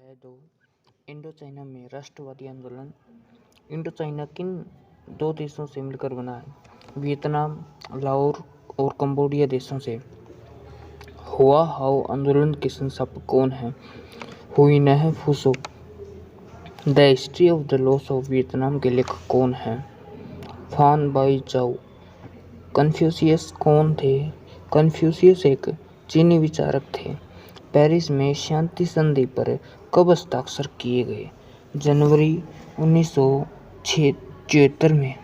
अध्याय 2 Indo China में राष्ट्रवादी आंदोलन। इंडो चाइना किन दो देशों से मिलकर बना है? वियतनाम, लाहौर और कंबोडिया देशों से। हुआ हाओ आंदोलन के संस्थापक कौन हैं? हुई फूसो। The history of the loss of Vietnam के लेखक कौन हैं? फान बाई जाओ। कन्फ्यूशियस कौन थे? कन्फ्यूशियस एक चीनी विचारक थे। पेरिस में शांति संधि पर कब हस्ताक्षर किए गए? जनवरी 1976 में।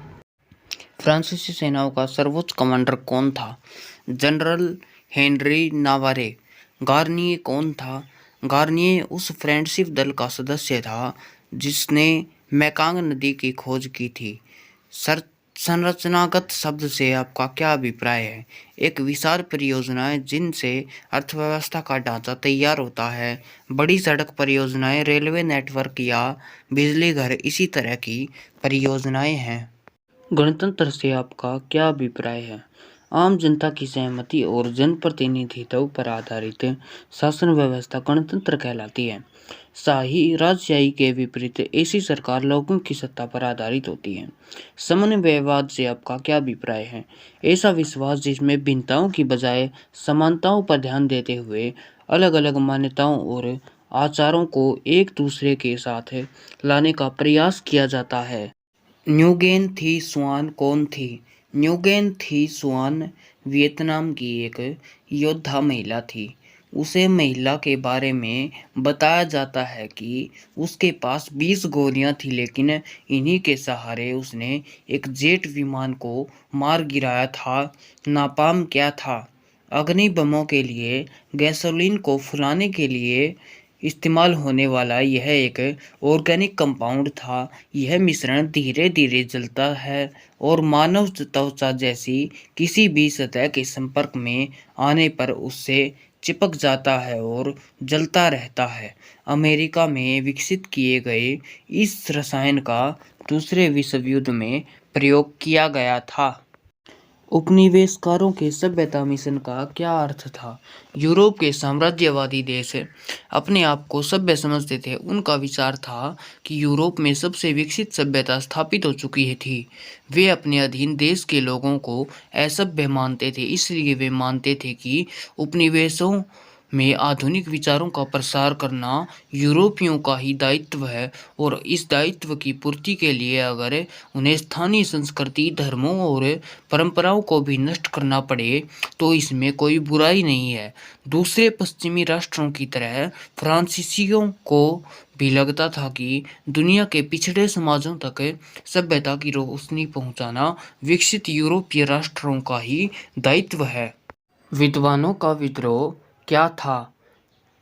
फ्रांसीसी सेनाओं का सर्वोच्च कमांडर कौन था? General Henry नावारे। गार्नियर कौन था? गार्नियर उस फ्रेंडशिप दल का सदस्य था जिसने मैकांग नदी की खोज की थी। संरचनागत शब्द से आपका क्या अभिप्राय है? एक विशाल परियोजनाएं जिनसे अर्थव्यवस्था का ढांचा तैयार होता है। बड़ी सड़क परियोजनाएं, रेलवे नेटवर्क या बिजली घर इसी तरह की परियोजनाएं हैं। गणतंत्र से आपका क्या अभिप्राय है? आम जनता की सहमति और जनप्रतिनिधित्व पर आधारित शासन व्यवस्था गणतंत्र कहलाती है। शाही राजशाही के विपरीत ऐसी सरकार लोगों की सत्ता पर आधारित होती है। समन्वयवाद से आपका क्या अभिप्राय है? ऐसा विश्वास जिसमें भिन्नताओं की बजाय समानताओं पर ध्यान देते हुए अलग अलग मान्यताओं और आचारों को एक दूसरे के साथ लाने का प्रयास किया जाता है। न्युगेन थी स्वान कौन थी? न्युगेन थी स्वान वियतनाम की एक योद्धा महिला थी। उसे महिला के बारे में बताया जाता है कि उसके पास 20 गोलियां थी, लेकिन इन्हीं के सहारे उसने एक जेट विमान को मार गिराया था। नापाम क्या था? अग्नि बमों के लिए गैसोलीन को फुलाने के लिए इस्तेमाल होने वाला यह एक ऑर्गेनिक कंपाउंड था। यह मिश्रण धीरे धीरे जलता है और मानव त्वचा जैसी किसी भी सतह के संपर्क में आने पर उससे चिपक जाता है और जलता रहता है। अमेरिका में विकसित किए गए इस रसायन का दूसरे विश्व युद्ध में प्रयोग किया गया था। उपनिवेशकारों के सभ्यता मिशन का क्या अर्थ था? यूरोप के साम्राज्यवादी देश अपने आप को सभ्य समझते थे। उनका विचार था कि यूरोप में सबसे विकसित सभ्यता स्थापित हो चुकी थी। वे अपने अधीन देश के लोगों को असभ्य मानते थे, इसलिए वे मानते थे कि उपनिवेशों में आधुनिक विचारों का प्रसार करना यूरोपियों का ही दायित्व है और इस दायित्व की पूर्ति के लिए अगर उन्हें स्थानीय संस्कृति, धर्मों और परंपराओं को भी नष्ट करना पड़े तो इसमें कोई बुराई नहीं है। दूसरे पश्चिमी राष्ट्रों की तरह फ्रांसीसियों को भी लगता था कि दुनिया के पिछड़े समाजों तक सभ्यता की रोशनी पहुंचाना विकसित यूरोपीय राष्ट्रों का ही दायित्व है। विद्वानों का विद्रोह क्या था?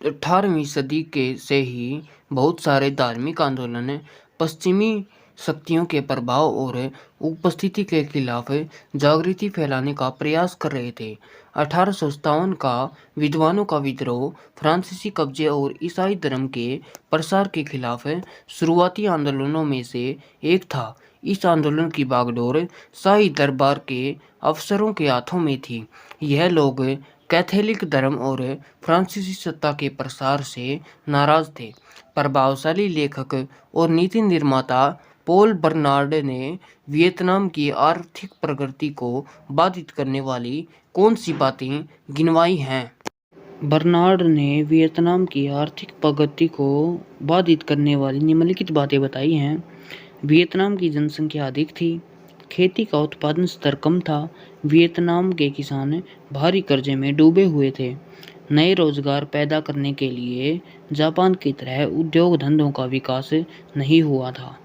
18वीं सदी के से ही बहुत सारे धार्मिक आंदोलन पश्चिमी शक्तियों के प्रभाव और उपस्थिति के खिलाफ जागृति फैलाने का प्रयास कर रहे थे। 1857 का विद्वानों का विद्रोह फ्रांसीसी कब्जे और ईसाई धर्म के प्रसार के खिलाफ शुरुआती आंदोलनों में से एक था। इस आंदोलन की बागडोर शाही दरबार के अफसरों के हाथों में थी। यह लोग कैथोलिक धर्म और फ्रांसीसी सत्ता के प्रसार से नाराज थे। प्रभावशाली लेखक और नीति निर्माता पॉल बर्नार्ड ने वियतनाम की आर्थिक प्रगति को बाधित करने वाली कौन सी बातें गिनवाई हैं? बर्नार्ड ने वियतनाम की आर्थिक प्रगति को बाधित करने वाली निम्नलिखित बातें बताई हैं। वियतनाम की जनसंख्या अधिक थी, खेती का उत्पादन स्तर कम था, वियतनाम के किसान भारी कर्जे में डूबे हुए थे, नए रोजगार पैदा करने के लिए जापान की तरह उद्योग धंधों का विकास नहीं हुआ था।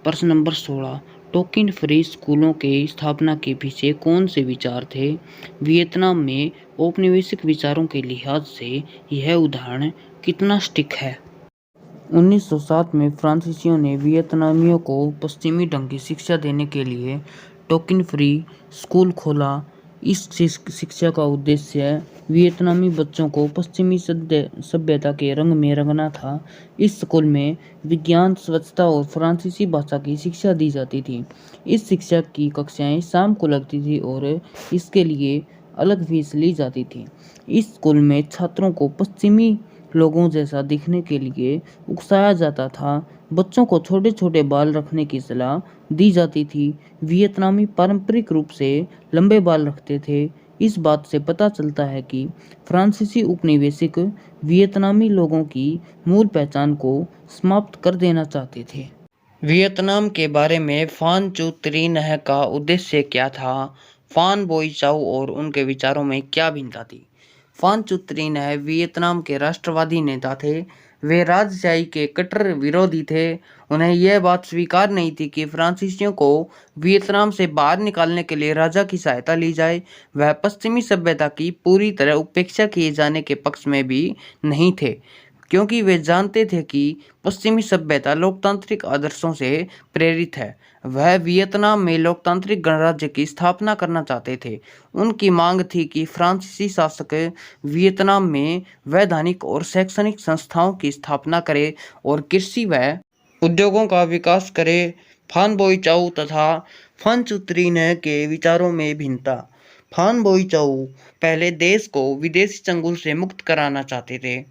प्रश्न नंबर 16, टोकिन फ्री स्कूलों के स्थापना के पीछे कौन से विचार थे? वियतनाम में औपनिवेशिक विचारों के लिहाज से यह उदाहरण कितना सटीक है? 1907 में फ्रांसीसियों ने वियतनामियों को पश्चिमी ढंग की शिक्षा देने के लिए टोकिन फ्री स्कूल खोला। इस शिक्षा का उद्देश्य वियतनामी बच्चों को पश्चिमी सभ्यता के रंग में रंगना था। इस स्कूल में विज्ञान, स्वच्छता और फ्रांसीसी भाषा की शिक्षा दी जाती थी। इस शिक्षा की कक्षाएं शाम को लगती थी और इसके लिए अलग फीस ली जाती थी। इस स्कूल में छात्रों को पश्चिमी लोगों जैसा दिखने के लिए उकसाया जाता था। बच्चों को छोटे छोटे बाल रखने की सलाह दी जाती थी। वियतनामी पारंपरिक रूप से लंबे बाल रखते थे। इस बात से पता चलता है कि फ्रांसीसी उपनिवेशिक वियतनामी लोगों की मूल पहचान को समाप्त कर देना चाहते थे। वियतनाम के बारे में फान चू त्रीनह का उद्देश्य क्या था? फान बोई चाउ और उनके विचारों में क्या भिन्नता थी? फान चू त्रीनह वियतनाम के राष्ट्रवादी नेता थे। वे राजशाही के कट्टर विरोधी थे। उन्हें यह बात स्वीकार नहीं थी कि फ्रांसीसियों को वियतनाम से बाहर निकालने के लिए राजा की सहायता ली जाए। वह पश्चिमी सभ्यता की पूरी तरह उपेक्षा किए जाने के पक्ष में भी नहीं थे, क्योंकि वे जानते थे कि पश्चिमी सभ्यता लोकतांत्रिक आदर्शों से प्रेरित है। वह वियतनाम में लोकतांत्रिक गणराज्य की स्थापना करना चाहते थे। उनकी मांग थी कि फ्रांसीसी शासक वियतनाम में वैधानिक और शैक्षणिक संस्थाओं की स्थापना करे और कृषि व उद्योगों का विकास करे। फान बोई चाउ तथा फान चू त्रीनह के विचारों में भिन्नता। फान बोई चाउ पहले देश को विदेशी चंगुल से मुक्त कराना चाहते थे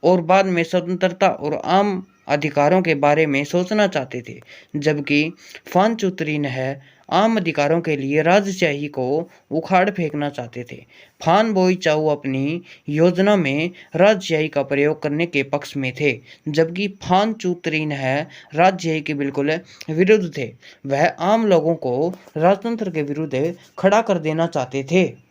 और बाद में स्वतंत्रता और आम अधिकारों के बारे में सोचना चाहते थे, जबकि फान चू त्रीनह आम अधिकारों के लिए राजशाही को उखाड़ फेंकना चाहते थे। फान बोई चाउ अपनी योजना में राजशाही का प्रयोग करने के पक्ष में थे, जबकि फान चू त्रीनह राजशाही के बिल्कुल विरुद्ध थे। वह आम लोगों को राजतंत्र के विरुद्ध खड़ा कर देना चाहते थे।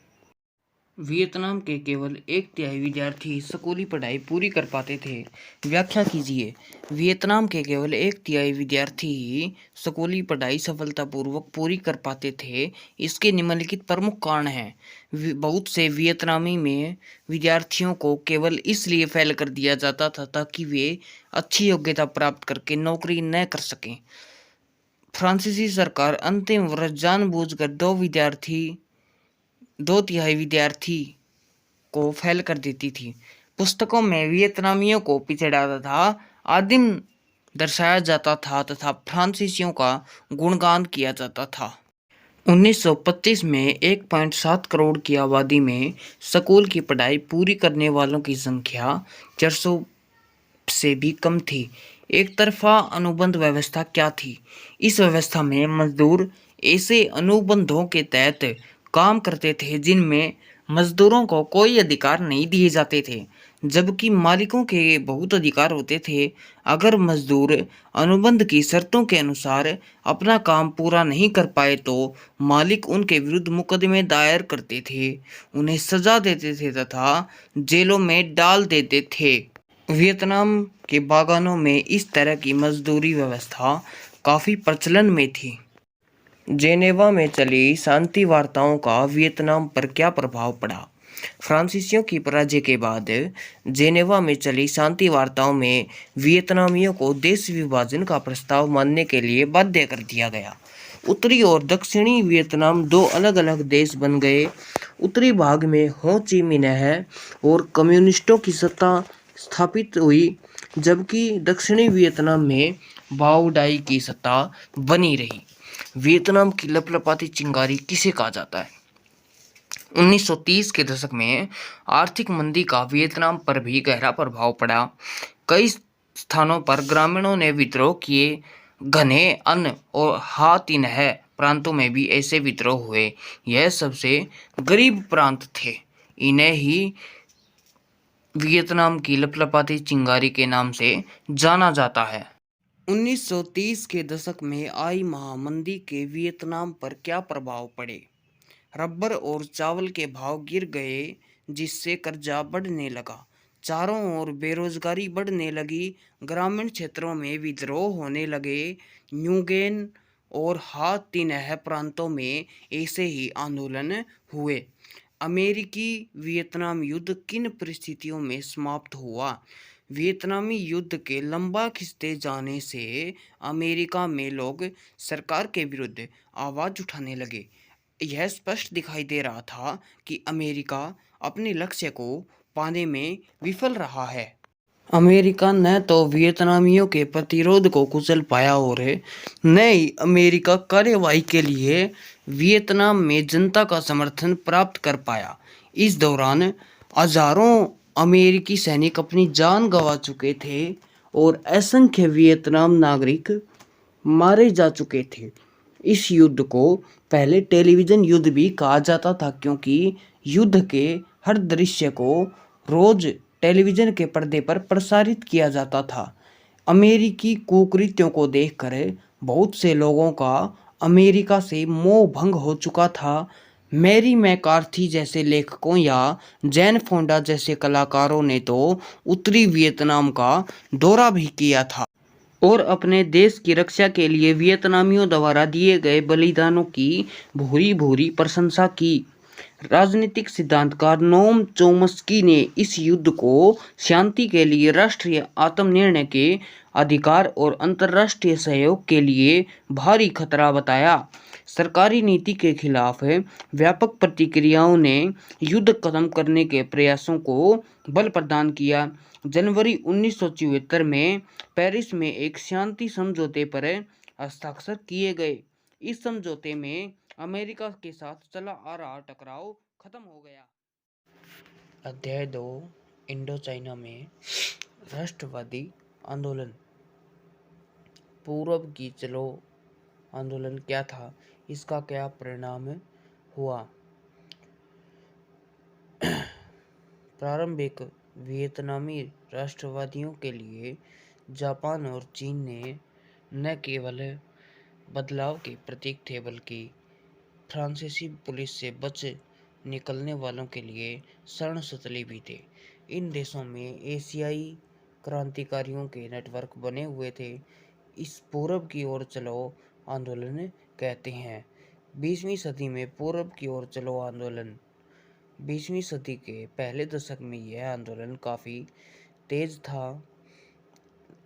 वियतनाम के केवल 1/3 विद्यार्थी स्कूली पढ़ाई पूरी कर पाते थे। व्याख्या कीजिए। वियतनाम के केवल 1/3 विद्यार्थी ही स्कूली पढ़ाई सफलतापूर्वक पूरी कर पाते थे। इसके निम्नलिखित प्रमुख कारण हैं। बहुत से वियतनामी में विद्यार्थियों को केवल इसलिए फेल कर दिया जाता था ताकि वे अच्छी योग्यता प्राप्त करके नौकरी न कर सकें। फ्रांसीसी सरकार अंतिम वर्ष जानबूझकर 2/3 विद्यार्थी को फेल कर देती थी। पुस्तकों में वियतनामियों को पिछड़ा तथा आदिम दर्शाया जाता था तथा फ्रांसीसियों का गुणगान किया जाता था। 1925 में 1.7 करोड़ की आबादी में स्कूल की पढ़ाई पूरी करने वालों की संख्या 400 से भी कम थी। एक तरफा अनुबंध व्यवस्था क्या थी? इस व्यवस्था में मजदूर ऐसे अनुबंधों के तहत काम करते थे जिनमें मजदूरों को कोई अधिकार नहीं दिए जाते थे, जबकि मालिकों के बहुत अधिकार होते थे। अगर मजदूर अनुबंध की शर्तों के अनुसार अपना काम पूरा नहीं कर पाए तो मालिक उनके विरुद्ध मुकदमे दायर करते थे, उन्हें सजा देते थे तथा जेलों में डाल देते थे। वियतनाम के बागानों में इस तरह की मजदूरी व्यवस्था काफ़ी प्रचलन में थी। जेनेवा में चली शांति वार्ताओं का वियतनाम पर क्या प्रभाव पड़ा? फ्रांसीसियों की पराजय के बाद जेनेवा में चली शांति वार्ताओं में वियतनामियों को देश विभाजन का प्रस्ताव मानने के लिए बाध्य कर दिया गया। उत्तरी और दक्षिणी वियतनाम दो अलग अलग देश बन गए। उत्तरी भाग में हो ची मिन्ह और कम्युनिस्टों की सत्ता स्थापित हुई, जबकि दक्षिणी वियतनाम में बाओ डाई की सत्ता बनी रही। वियतनाम की लपलपाती चिंगारी किसे कहा जाता है? 1930 के दशक में आर्थिक मंदी का वियतनाम पर भी गहरा प्रभाव पड़ा। कई स्थानों पर ग्रामीणों ने विद्रोह किए। घने अन्न और हा तिन्ह प्रांतों में भी ऐसे विद्रोह हुए। यह सबसे गरीब प्रांत थे। इन्हें ही वियतनाम की लपलपाती चिंगारी के नाम से जाना जाता है। 1930 के दशक में आई महामंदी के वियतनाम पर क्या प्रभाव पड़े? रबर और चावल के भाव गिर गए, जिससे कर्जा बढ़ने लगा। चारों ओर बेरोजगारी बढ़ने लगी। ग्रामीण क्षेत्रों में विद्रोह होने लगे। न्यूगेन और हा तिन्ह प्रांतों में ऐसे ही आंदोलन हुए। अमेरिकी वियतनाम युद्ध किन परिस्थितियों में समाप्त हुआ? वियतनामी युद्ध के लंबा खिंचते जाने से अमेरिका में लोग सरकार के विरुद्ध आवाज़ उठाने लगे। यह स्पष्ट दिखाई दे रहा था कि अमेरिका अपने लक्ष्य को पाने में विफल रहा है। अमेरिका न तो वियतनामियों के प्रतिरोध को कुचल पाया और न ही अमेरिका कार्यवाही के लिए वियतनाम में जनता का समर्थन प्राप्त कर पाया। इस दौरान हजारों अमेरिकी सैनिक अपनी जान गंवा चुके थे और असंख्य वियतनाम नागरिक मारे जा चुके थे। इस युद्ध को पहले टेलीविज़न युद्ध भी कहा जाता था, क्योंकि युद्ध के हर दृश्य को रोज टेलीविज़न के पर्दे पर प्रसारित किया जाता था। अमेरिकी कुकृत्यों को देखकर बहुत से लोगों का अमेरिका से मोह भंग हो चुका था। मैरी मैकार्थी जैसे लेखकों या जैन फोंडा जैसे कलाकारों ने तो उत्तरी वियतनाम का दौरा भी किया था और अपने देश की रक्षा के लिए वियतनामियों द्वारा दिए गए बलिदानों की भूरी भूरी प्रशंसा की। राजनीतिक सिद्धांतकार नोम चोम्स्की ने इस युद्ध को शांति के लिए, राष्ट्रीय आत्मनिर्णय के अधिकार और अंतर्राष्ट्रीय सहयोग के लिए भारी खतरा बताया। सरकारी नीति के खिलाफ व्यापक प्रतिक्रियाओं ने युद्ध खत्म करने के प्रयासों को बल प्रदान किया। जनवरी 1974 में पेरिस में एक शांति समझौते पर हस्ताक्षर किए गए। इस समझौते में अमेरिका के साथ चला आ रहा टकराव खत्म हो गया। अध्याय 2, इंडो चाइना में राष्ट्रवादी आंदोलन। पूरब की चलो आंदोलन क्या था, इसका क्या परिणाम हुआ? प्रारंभिक वियतनामी राष्ट्रवादियों के लिए जापान और चीन ने न केवल बदलाव के प्रतीक थे, बल्कि फ्रांसीसी पुलिस से बच निकलने वालों के लिए शरणस्थली भी थे। इन देशों में एशियाई क्रांतिकारियों के नेटवर्क बने हुए थे। इस पूरब की ओर चलो आंदोलन कहते हैं। 20वीं सदी में पूरब की ओर चलो आंदोलन। 20वीं सदी के पहले दशक में यह आंदोलन काफ़ी तेज था।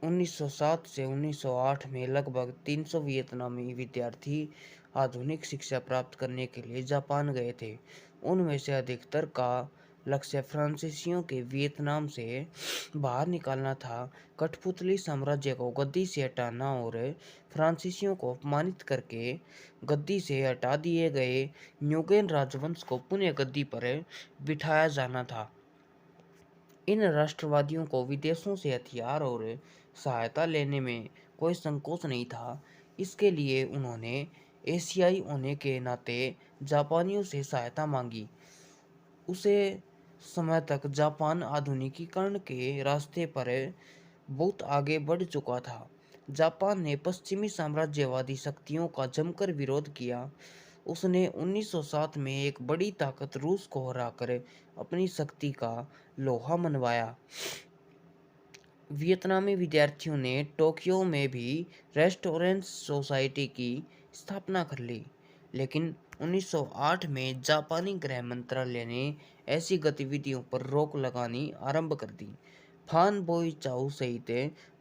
1907 से 1908 में लगभग 300 वियतनामी विद्यार्थी आधुनिक शिक्षा प्राप्त करने के लिए जापान गए थे। उनमें से अधिकतर का लक्ष्य फ्रांसीसियों के वियतनाम से बाहर निकालना था, कठपुतली साम्राज्य को गद्दी से हटाना और फ्रांसीसियों को अपमानित करके गद्दी से हटा दिए गए न्यूगेन राजवंश को पुनः गद्दी पर बिठाया जाना था। इन राष्ट्रवादियों को विदेशों से हथियार और सहायता लेने में कोई संकोच नहीं था। इसके लिए उन्होंने एशियाई होने के नाते जापानियों से सहायता मांगी। उसे समय तक जापान आधुनिकीकरण के रास्ते पर बहुत आगे बढ़ चुका था। जापान ने पश्चिमी साम्राज्यवादी शक्तियों का जमकर विरोध किया। उसने 1907 में एक बड़ी ताकत रूस को हराकर अपनी शक्ति का लोहा मनवाया। वियतनामी विद्यार्थियों ने टोक्यो में भी रेस्टोरेंट सोसाइटी की स्थापना कर ली, लेकिन 1908 में जापानी गृह मंत्रालय ने ऐसी गतिविधियों पर रोक लगानी आरंभ कर दी। फान बोई चाउ सहित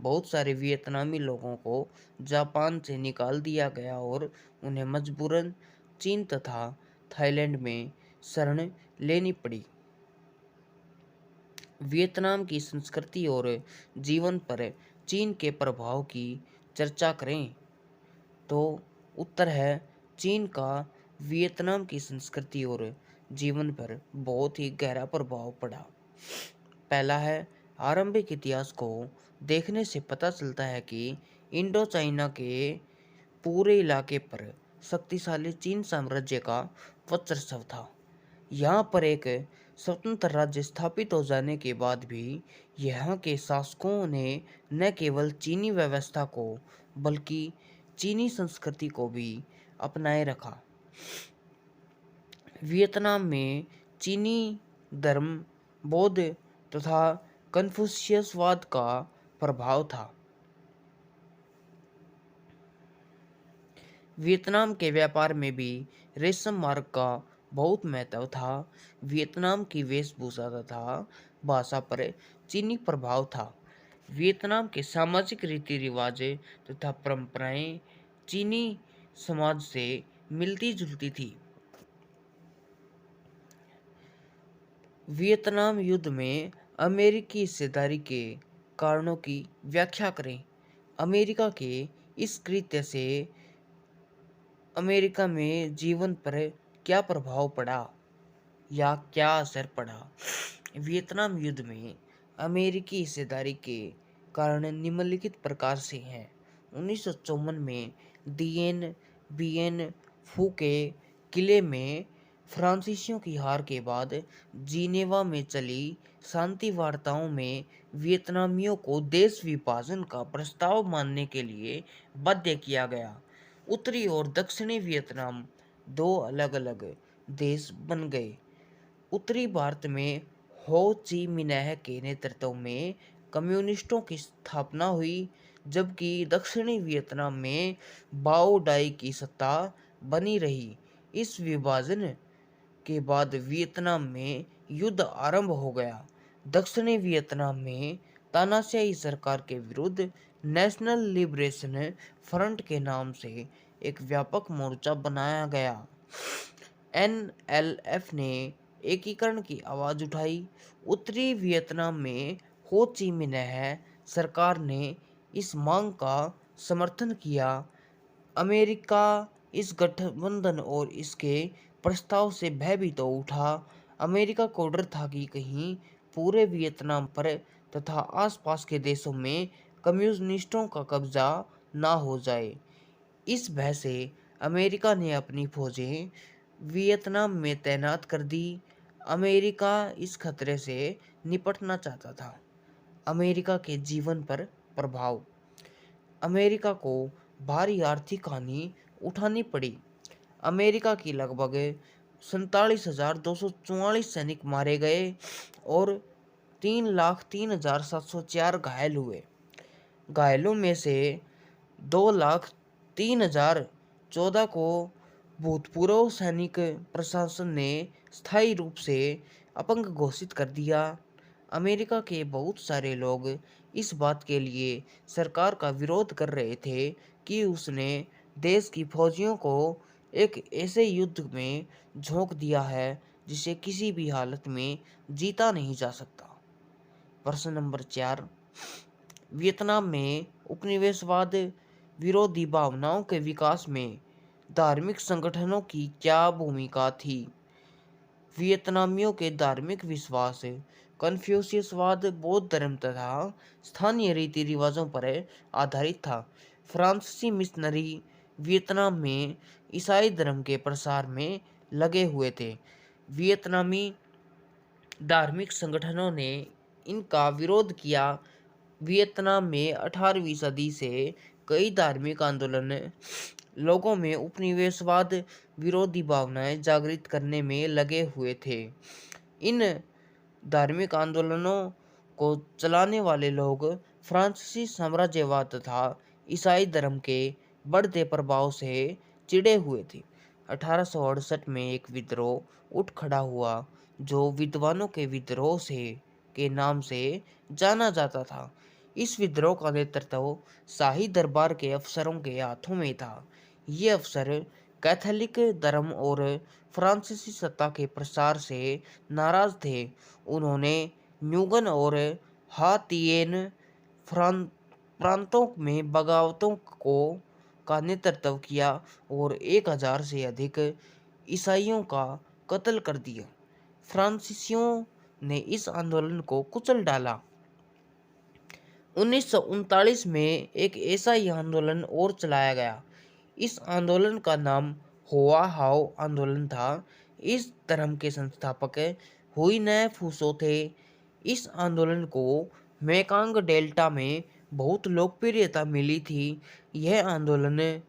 बहुत सारे वियतनामी लोगों को जापान से निकाल दिया गया और उन्हें मजबूरन चीन तथा थाईलैंड में शरण लेनी पड़ी। वियतनाम की संस्कृति और जीवन पर चीन के प्रभाव की चर्चा करें तो उत्तर है, चीन का वियतनाम की संस्कृति और जीवन पर बहुत ही गहरा प्रभाव पड़ा। पहला है, आरंभिक इतिहास को देखने से पता चलता है कि इंडो चाइना के पूरे इलाके पर शक्तिशाली चीन साम्राज्य का वर्चस्व था। यहाँ पर एक स्वतंत्र राज्य स्थापित हो जाने के बाद भी यहाँ के शासकों ने न केवल चीनी व्यवस्था को बल्कि चीनी संस्कृति को भी अपनाए रखा। वियतनाम में चीनी धर्म, बौद्ध तथा कन्फ्यूशियसवाद का प्रभाव था। वियतनाम के व्यापार में भी रेशम मार्ग का बहुत महत्व था। वियतनाम की वेशभूषा तथा भाषा पर चीनी प्रभाव था। वियतनाम के सामाजिक रीति रिवाज तथा परंपराएं चीनी समाज से मिलती जुलती थी। वियतनाम युद्ध में अमेरिकी हिस्सेदारी के कारणों की व्याख्या करें। अमेरिका के इस कृत्य से अमेरिका में जीवन पर क्या प्रभाव पड़ा या क्या असर पड़ा? वियतनाम युद्ध में अमेरिकी हिस्सेदारी के कारण निम्नलिखित प्रकार से हैं। 1954 में दिएन बिएन फू के किले में फ्रांसीसियों की हार के बाद जिनेवा में चली शांति वार्ताओं में वियतनामियों को देश विभाजन का प्रस्ताव मानने के लिए बाध्य किया गया। उत्तरी और दक्षिणी वियतनाम दो अलग अलग देश बन गए। उत्तरी भारत में हो ची मिन्ह के नेतृत्व में कम्युनिस्टों की स्थापना हुई, जबकि दक्षिणी वियतनाम में बाओ डाई की सत्ता बनी रही। इस विभाजन के बाद वियतनाम में युद्ध आरंभ हो गया। दक्षिणी वियतनाम में तानाशाही सरकार के विरुद्ध नेशनल लिबरेशन फ्रंट के नाम से एक व्यापक मोर्चा बनाया गया। एनएलएफ ने एकीकरण की आवाज उठाई। उत्तरी वियतनाम में हो ची मिन्ह सरकार ने इस मांग का समर्थन किया। अमेरिका इस गठबंधन और इसके प्रस्ताव से भयभीत हो उठा। अमेरिका को डर था कि कहीं पूरे वियतनाम पर तथा आसपास के देशों में कम्युनिस्टों का कब्जा ना हो जाए। इस भय से अमेरिका ने अपनी फौजें वियतनाम में तैनात कर दी। अमेरिका इस खतरे से निपटना चाहता था। अमेरिका के जीवन पर प्रभाव। अमेरिका को भारी आर्थिक हानि उठानी पड़ी। अमेरिका की लगभग 47,244 सैनिक मारे गए और 3,03,704 घायल हुए। घायलों में से 2,03,014 को भूतपूर्व सैनिक प्रशासन ने स्थायी रूप से अपंग घोषित कर दिया। अमेरिका के बहुत सारे लोग इस बात के लिए सरकार का विरोध कर रहे थे कि उसने देश की फौजियों को एक ऐसे युद्ध में झोंक दिया है जिसे किसी भी हालत में जीता नहीं जा सकता। प्रश्न नंबर 4, वियतनाम में उपनिवेशवाद विरोधी भावनाओं के विकास में धार्मिक संगठनों की क्या भूमिका थी? वियतनामियों के धार्मिक विश्वास कन्फ्यूशियसवाद, बौद्ध धर्म तथा स्थानीय रीति रिवाजों पर आधारित था। फ्रांसीसी मिशनरी वियतनाम में ईसाई धर्म के प्रसार में लगे हुए थे। वियतनामी धार्मिक संगठनों ने इनका विरोध किया। वियतनाम में 18वीं सदी से कई धार्मिक आंदोलन लोगों में उपनिवेशवाद विरोधी भावनाएं जागृत करने में लगे हुए थे। इन धार्मिक आंदोलनों को चलाने वाले लोग फ्रांसीसी साम्राज्यवाद तथा ईसाई धर्म के बढ़ते प्रभाव से चिढ़े हुए थे। 1868 में एक विद्रोह उठ खड़ा हुआ जो विद्वानों के विद्रोह से के नाम से जाना जाता था। इस विद्रोह का नेतृत्व शाही दरबार के अफसरों के हाथों में था। ये अफसर कैथोलिक धर्म और फ्रांसीसी सत्ता के प्रसार से नाराज थे। उन्होंने न्यूगन और हातियेन प्रांतों में बगावतों का नेतृत्व किया और 1000 से अधिक ईसाइयों का कत्ल कर दिया। फ्रांसीसियों ने इस आंदोलन को कुचल डाला। 1939 में एक ऐसा ही आंदोलन और चलाया गया। इस आंदोलन का नाम होआ हाओ आंदोलन था। इस धर्म के संस्थापक हुई फूसो थे। इस आंदोलन को मेकांग डेल्टा में बहुत लोकप्रियता मिली थी। यह आंदोलन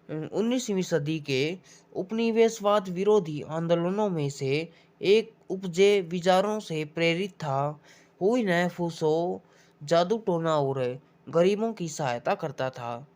19वीं सदी के उपनिवेशवाद विरोधी आंदोलनों में से एक उपजे विचारों से प्रेरित था। हुई फूसो जादू टोना और गरीबों की सहायता करता था।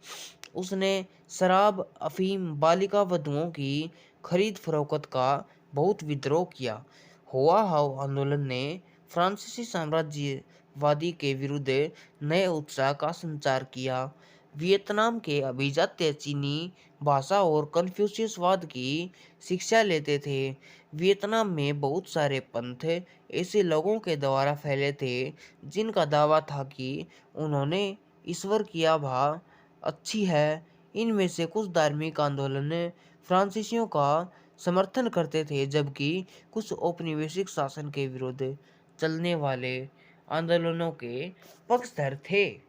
उसने शराब, अफीम, बालिका वधुओं की खरीद फरोख्त का बहुत विद्रोह किया। होआ हाओ आंदोलन ने फ्रांसीसी साम्राज्यवादी के विरुद्ध नए उत्साह का संचार किया। वियतनाम के अभिजात्य चीनी भाषा और कन्फ्यूशियसवाद की शिक्षा लेते थे। वियतनाम में बहुत सारे पंथ ऐसे लोगों के द्वारा फैले थे जिनका दावा था कि उन्होंने ईश्वर की आभा अच्छी है। इनमें से कुछ धार्मिक आंदोलन फ्रांसीसियों का समर्थन करते थे, जबकि कुछ औपनिवेशिक शासन के विरुद्ध चलने वाले आंदोलनों के पक्षधर थे।